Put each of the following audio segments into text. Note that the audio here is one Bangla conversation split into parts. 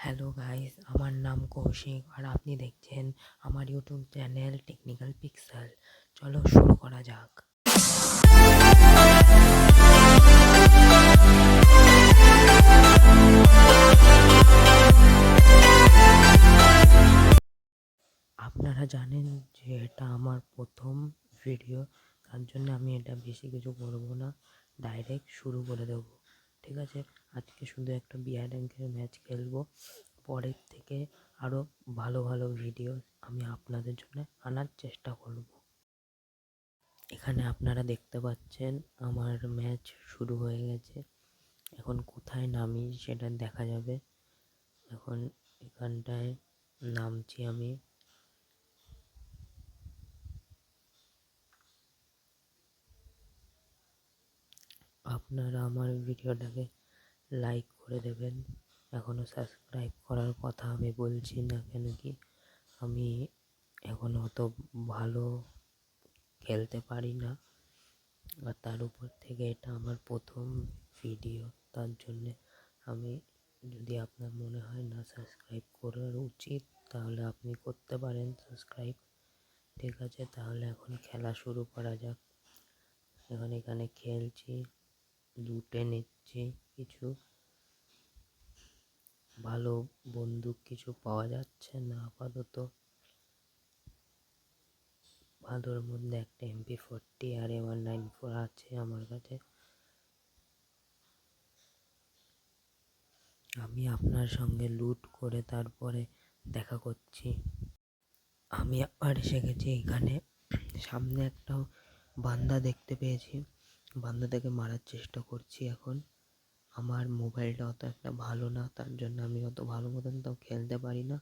হ্যালো গাইস, আমার নাম কৌশিক আর আপনি দেখছেন আমার ইউটিউব চ্যানেল টেকনিক্যাল পিক্সেল। চলো শুরু করা যাক। আপনারা জানেন যে এটা আমার প্রথম ভিডিও, তার জন্য আমি এটা বেশি কিছু করব না, ডাইরেক্ট শুরু করে দেবো। ঠিক আছে, আজকে শুধু একটা বিয়ার র্যাঙ্কের ম্যাচ খেলবো। পরের থেকে আরও ভালো ভালো ভিডিও আমি আপনাদের জন্য আনার চেষ্টা করব। এখানে আপনারা দেখতে পাচ্ছেন আমার ম্যাচ শুরু হয়ে গেছে। এখন কোথায় নামি সেটা দেখা যাবে। এখন এখানটায় নামছি আমি। আপনারা আমার ভিডিওটাকে লাইক করে দেবেন। এখনও সাবস্ক্রাইব করার কথা আমি বলছি না, কেন কি আমি এখনও অত ভালো খেলতে পারি না, আর তার উপর থেকে এটা আমার প্রথম ভিডিও। তার জন্যে আমি, যদি আপনার মনে হয় না সাবস্ক্রাইব করার উচিত, তাহলে আপনি করতে পারেন সাবস্ক্রাইব। ঠিক আছে, তাহলে এখন খেলা শুরু করা যাক। এখানে খেলছি, লুটে নিচ্ছি। কিছু ভালো বন্দুক কিছু পাওয়া যাচ্ছে না আপাতত। ভালোর মধ্যে একটা MP40 আর M194 আছে আমার কাছে। আমি আপনার সঙ্গে লুট করে তারপরে দেখা করছি। আমি আবার এসে গেছি এখানে। সামনে একটা বান্দা দেখতে পেয়েছি, বান্দাটাকে মারার চেষ্টা করছি। এখন আমার মোবাইলটা অত একটা ভালো না, তার জন্য আমি অত ভালো মতন তাও খেলতে পারি না।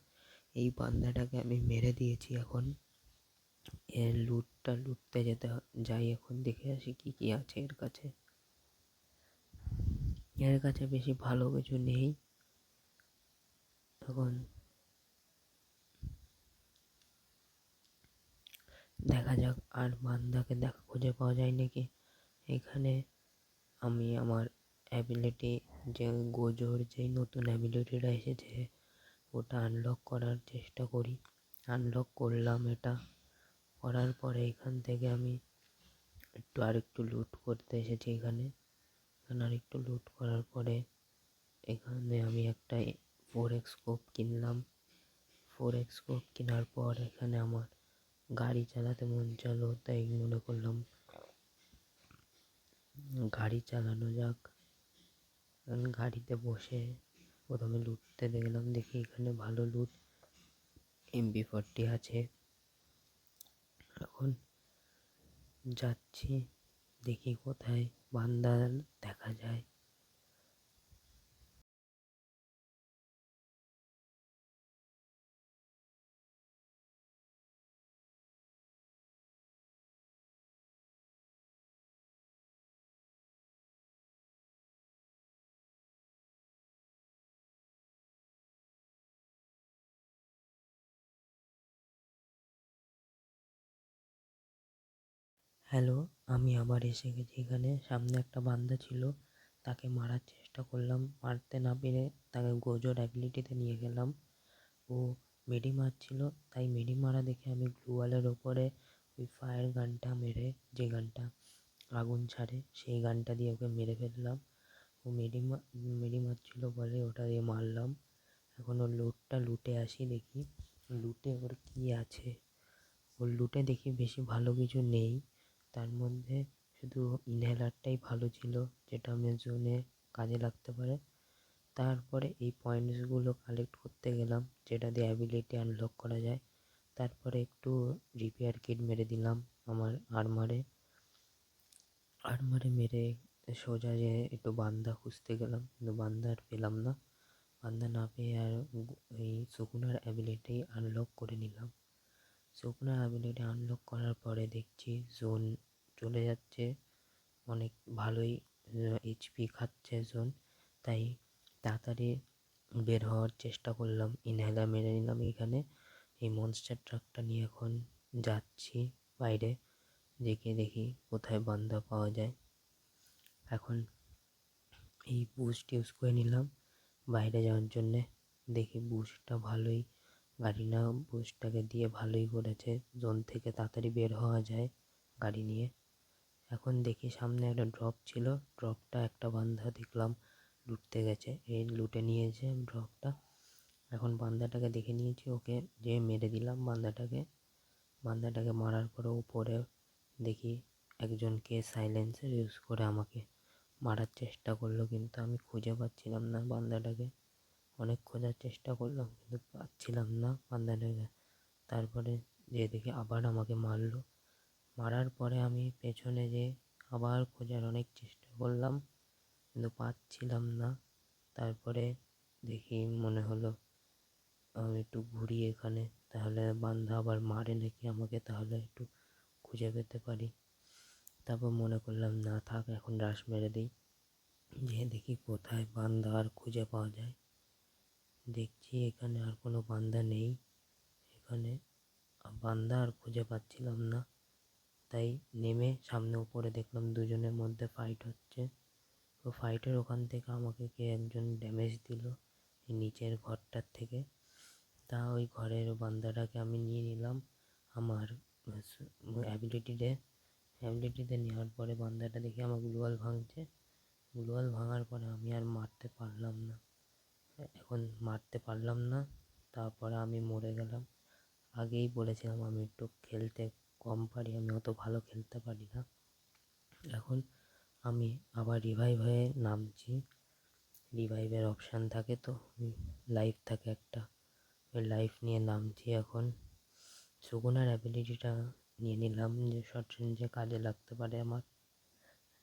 এই বান্দাটাকে আমি মেরে দিয়েছি। এখন এর লুটটা লুটতে যাই। এখন দেখে আসি কি কি আছে এর কাছে। এর কাছে বেশি ভালো কিছু নেই। এখন দেখা যাক আর বান্দাকে খুঁজে পাওয়া যায় নাকি। এখানে আমি আমার অ্যাবিলিটি, যে গোজোর যেই নতুন অ্যাবিলিটিটা এসেছে, ওটা আনলক করার চেষ্টা করি। আনলক করলাম। এটা করার পরে এখান থেকে আমি আরেকটু লুট করতে এসেছি। এখানে আরেকটু লুট করার পরে এখানে আমি একটা 4x স্কোপ কিনলাম। 4x স্কোপ কেনার পর এখানে আমার গাড়ি চালাতে মন চাইলো, তাই মনে করলাম গাড়ি চালানো যাক। গাড়িতে বসে প্রথমে লুটতে দেখলাম, দেখি এখানে ভালো লুট MP40 আছে। এখন যাচ্ছি, দেখি কোথায় বান্দা দেখা যায়। হ্যালো, আমি আবার এসে গেছি এখানে। সামনে একটা বান্দা ছিল, তাকে মারার চেষ্টা করলাম। মারতে না পেরে তাকে গোজোর অ্যাবিলিটিতে নিয়ে গেলাম। ও মেডি মারছিল, তাই মেডি মারা দেখে আমি গ্লুওয়ালের ওপরে ওই ফায়ার গানটা মেরে, যে গানটা আগুন ছাড়ে, সেই গানটা দিয়ে ওকে মেরে ফেললাম। ও মেডি মারছিল বলে ওটা দিয়ে মারলাম। এখন ওর লুটটা লুটে আসি, দেখি লুটে ওর কী আছে। ওর লুটে দেখি বেশি ভালো কিছু নেই, তার মধ্যে শুধু ইনহেলারটাই ভালো ছিল, যেটা আমার জোনে কাজে লাগতে পারে। তারপরে এই পয়েন্টসগুলো কালেক্ট করতে গেলাম, যেটা দিয়ে অ্যাবিলিটি আনলক করা যায়। তারপরে একটু রিপেয়ার কিট মেরে দিলাম আমার আর্মারে। মেরে সোজা যে একটু বান্দা খুঁজতে গেলাম, কিন্তু বান্দা আর পেলাম না। বান্দা না পেয়ে আর এই শুকনার অ্যাবিলিটি আনলক করে নিলাম। শুকনার অ্যাবিলিটি আনলক করার পরে দেখছি জোন চলে যাচ্ছে, অনেক ভালোই HP খাচ্ছে জোন। তাই তাড়াতাড়ি বের হওয়ার চেষ্টা করলাম, ইনহেলার মেরে নিলাম। এখানে এই মনস্টার ট্রাকটা নিয়ে এখন যাচ্ছি বাইরে, দেখি কোথায় বান্দা পাওয়া যায়। এখন এই বুস্ট ইউজ করে নিলাম বাইরে যাওয়ার জন্যে। দেখি বুস্টটা ভালোই, গাড়ি না বুস্টটাকে দিয়ে ভালোই করেছে, জোন থেকে তাড়াতাড়ি বের হওয়া যায় গাড়ি নিয়ে। এখন দেখি সামনে একটা ড্রপ ছিল, ড্রপটা একটা বান্দা দেখলাম লুটতে গেছে, এই লুটে নিয়েছে ড্রপটা। এখন বান্দাটাকে দেখে নিয়েছি, ওকে যে মেরে দিলাম বান্দাটাকে মারার পরে উপরে দেখি একজনকে সাইলেন্সার ইউজ করে আমাকে মারার চেষ্টা করলো, কিন্তু আমি খুঁজে পাচ্ছিলাম না বান্দাটাকে। অনেক খোঁজার চেষ্টা করলাম কিন্তু পাচ্ছিলাম না বান্দাটাকে। তারপরে যে দেখি আবার আমাকে মারলো, মারার পরে আমি পেছনে যে আবার খোঁজার অনেক চেষ্টা করলাম কিন্তু পাচ্ছিলাম না। তারপরে দেখি মনে হলো আমি একটু ঘুরি এখানে, তাহলে বান্দা আবার মারে নাকি আমাকে, তাহলে একটু খুঁজে পেতে পারি। তারপর মনে করলাম না থাক, এখন রাশ মেরে দিই। যে দেখি কোথায় বান্দা আর খুঁজে পাওয়া যায়। দেখছি এখানে আর কোনো বান্দা নেই, এখানে বান্দা আর খুঁজে পাচ্ছিলাম না। তাই নেমে সামনে উপরে দেখলাম দুজনের মধ্যে ফাইট হচ্ছে। তো ফাইটের ওখান থেকে আমাকে কে একজন ড্যামেজ দিল এই নিচের ঘরটার থেকে। তা ওই ঘরের বান্দাটাকে আমি নিয়ে নিলাম আমার অ্যাবিলিটিতে নেওয়ার পরে বান্দাটা দেখি আমার গ্লুয়াল ভাঙছে। গ্লুয়াল ভাঙার পরে আমি আর মারতে পারলাম না, তারপরে আমি মরে গেলাম। আগেই বলেছিলাম আমি একটু খেলতে কম পারি, আমি অত ভালো খেলতে পারি না। এখন আমি আবার রিভাইভ হয়ে নামছি, রিভাইভের অপশান থাকে তো, লাইফ থাকে একটা, ওই লাইফ নিয়ে নামছি। এখন সুগুনার অ্যাবিলিটিটা নিয়ে নিলাম যে শর্ট রেঞ্জে কাজে লাগতে পারে আমার।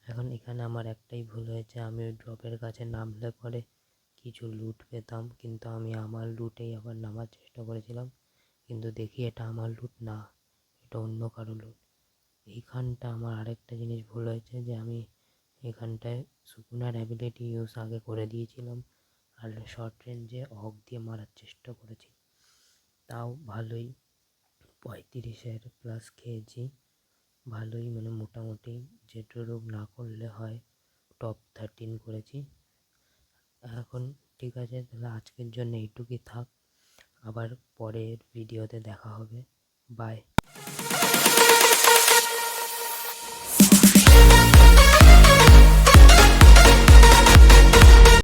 এখন এখানে আমার একটাই ভুল হয়েছে, আমি ওই ড্রপের কাছে নামলে পরে কিছু লুট পেতাম, কিন্তু আমি আমার লুটেই আবার নামার চেষ্টা করেছিলাম, কিন্তু দেখি এটা আমার লুট না, এটা অন্য কারো লুট। এইখানটা আমার আরেকটা জিনিস ভুল হয়েছে যে আমি এখানটায় সুকুনার অ্যাবিলিটি ইউজ আগে করে দিয়েছিলাম আর শর্ট রেঞ্জে অগ দিয়ে মারার চেষ্টা করেছি, তাও ভালোই 35-এর প্লাস খেয়েছি। ভালোই মানে মোটামুটি যেটুকু না করলে হয় টপ 13 করেছি। এখন ঠিক আছে, তাহলে আজকের জন্য এইটুকুই থাক, আবার পরের ভিডিওতে দেখা হবে, বাই।